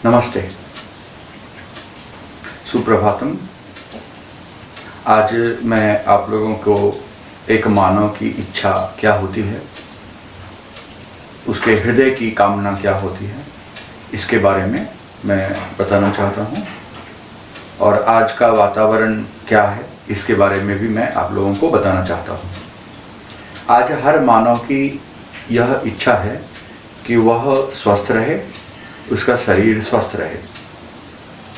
नमस्ते, सुप्रभातम। आज मैं आप लोगों को एक मानव की इच्छा क्या होती है, उसके हृदय की कामना क्या होती है, इसके बारे में मैं बताना चाहता हूँ। और आज का वातावरण क्या है, इसके बारे में भी मैं आप लोगों को बताना चाहता हूँ। आज हर मानव की यह इच्छा है कि वह स्वस्थ रहे, उसका शरीर स्वस्थ रहे।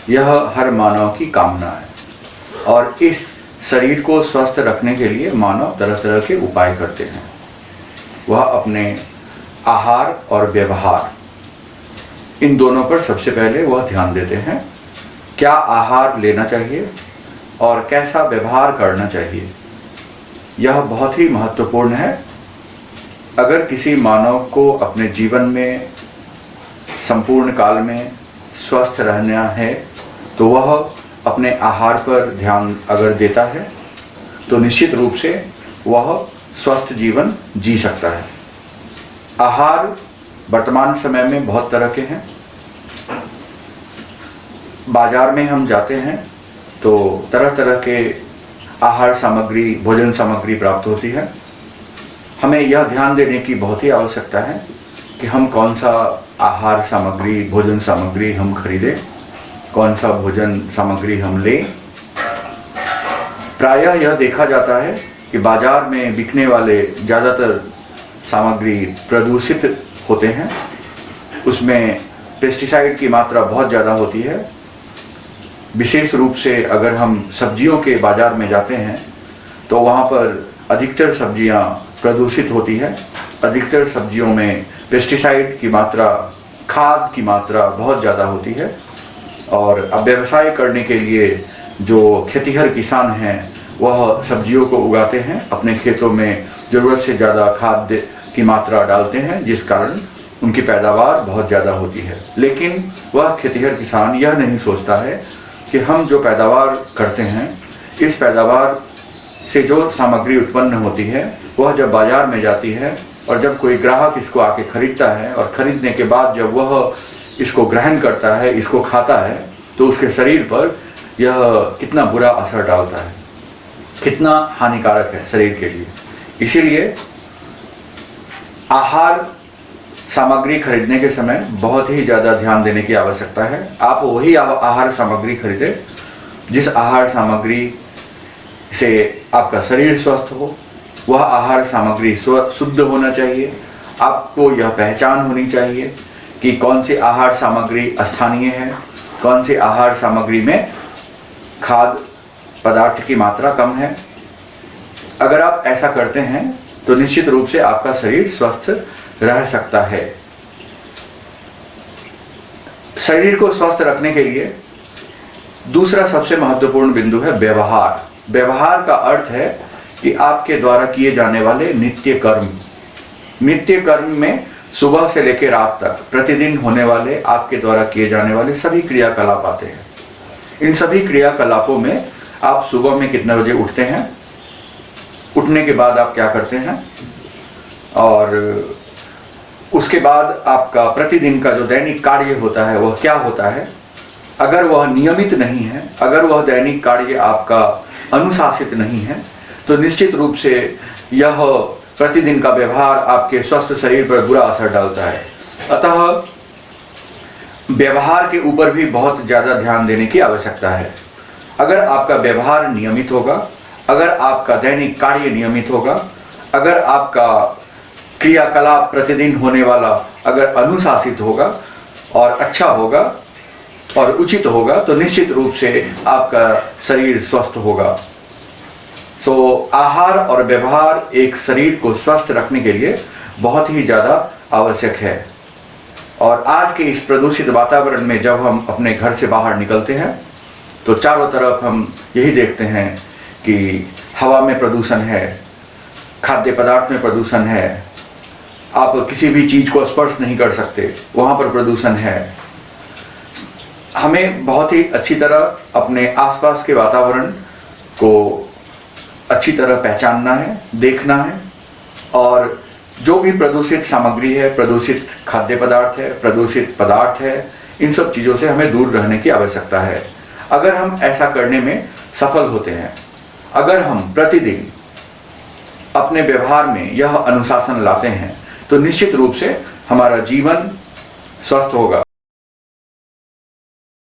यह हर मानव की कामना है और इस शरीर को स्वस्थ रखने के लिए मानव तरह तरह के उपाय करते हैं। वह अपने आहार और व्यवहार, इन दोनों पर सबसे पहले वह ध्यान देते हैं। क्या आहार लेना चाहिए और कैसा व्यवहार करना चाहिए, यह बहुत ही महत्वपूर्ण है। अगर किसी मानव को अपने जीवन में संपूर्ण काल में स्वस्थ रहना है तो वह अपने आहार पर ध्यान अगर देता है तो निश्चित रूप से वह स्वस्थ जीवन जी सकता है। आहार वर्तमान समय में बहुत तरह के हैं। बाजार में हम जाते हैं तो तरह तरह के आहार सामग्री, भोजन सामग्री प्राप्त होती है। हमें यह ध्यान देने की बहुत ही आवश्यकता है कि हम कौन सा आहार सामग्री, भोजन सामग्री हम खरीदें, कौन सा भोजन सामग्री हम लें। प्रायः यह देखा जाता है कि बाजार में बिकने वाले ज़्यादातर सामग्री प्रदूषित होते हैं। उसमें पेस्टिसाइड की मात्रा बहुत ज़्यादा होती है। विशेष रूप से अगर हम सब्जियों के बाजार में जाते हैं तो वहाँ पर अधिकतर सब्जियाँ प्रदूषित होती है। अधिकतर सब्जियों में पेस्टिसाइड की मात्रा, खाद की मात्रा बहुत ज़्यादा होती है। और अब व्यवसाय करने के लिए जो खेतिहर किसान हैं वह सब्जियों को उगाते हैं, अपने खेतों में ज़रूरत से ज़्यादा खाद की मात्रा डालते हैं, जिस कारण उनकी पैदावार बहुत ज़्यादा होती है। लेकिन वह खेतिहर किसान यह नहीं सोचता है कि हम जो पैदावार करते हैं, इस पैदावार से जो सामग्री उत्पन्न होती है वह जब बाजार में जाती है और जब कोई ग्राहक इसको आके खरीदता है और खरीदने के बाद जब वह इसको ग्रहण करता है, इसको खाता है, तो उसके शरीर पर यह कितना बुरा असर डालता है, कितना हानिकारक है शरीर के लिए। इसीलिए आहार सामग्री खरीदने के समय बहुत ही ज़्यादा ध्यान देने की आवश्यकता है। आप वही आहार सामग्री खरीदें जिस आहार सामग्री से आपका शरीर स्वस्थ हो। वह आहार सामग्री शुद्ध होना चाहिए। आपको यह पहचान होनी चाहिए कि कौन सी आहार सामग्री स्थानीय है, कौन सी आहार सामग्री में खाद पदार्थ की मात्रा कम है। अगर आप ऐसा करते हैं तो निश्चित रूप से आपका शरीर स्वस्थ रह सकता है। शरीर को स्वस्थ रखने के लिए दूसरा सबसे महत्वपूर्ण बिंदु है व्यवहार। व्यवहार का अर्थ है कि आपके द्वारा किए जाने वाले नित्य कर्म। नित्य कर्म में सुबह से लेकर रात तक प्रतिदिन होने वाले आपके द्वारा किए जाने वाले सभी क्रियाकलाप आते हैं। इन सभी क्रियाकलापों में आप सुबह में कितने बजे उठते हैं, उठने के बाद आप क्या करते हैं, और उसके बाद आपका प्रतिदिन का जो दैनिक कार्य होता है वह क्या होता है। अगर वह नियमित नहीं है, अगर वह दैनिक कार्य आपका अनुशासित नहीं है, तो निश्चित रूप से यह प्रतिदिन का व्यवहार आपके स्वस्थ शरीर पर बुरा असर डालता है। अतः व्यवहार के ऊपर भी बहुत ज़्यादा ध्यान देने की आवश्यकता है। अगर आपका व्यवहार नियमित होगा, अगर आपका दैनिक कार्य नियमित होगा, अगर आपका क्रियाकलाप प्रतिदिन होने वाला अगर अनुशासित होगा और अच्छा होगा और उचित होगा, तो निश्चित रूप से आपका शरीर स्वस्थ होगा। आहार और व्यवहार एक शरीर को स्वस्थ रखने के लिए बहुत ही ज़्यादा आवश्यक है। और आज के इस प्रदूषित वातावरण में जब हम अपने घर से बाहर निकलते हैं तो चारों तरफ हम यही देखते हैं कि हवा में प्रदूषण है, खाद्य पदार्थ में प्रदूषण है, आप किसी भी चीज़ को स्पर्श नहीं कर सकते, वहाँ पर प्रदूषण है। हमें बहुत ही अच्छी तरह अपने आसपास के वातावरण को अच्छी तरह पहचानना है, देखना है, और जो भी प्रदूषित सामग्री है, प्रदूषित खाद्य पदार्थ है, प्रदूषित पदार्थ है, इन सब चीज़ों से हमें दूर रहने की आवश्यकता है। अगर हम ऐसा करने में सफल होते हैं, अगर हम प्रतिदिन अपने व्यवहार में यह अनुशासन लाते हैं, तो निश्चित रूप से हमारा जीवन स्वस्थ होगा।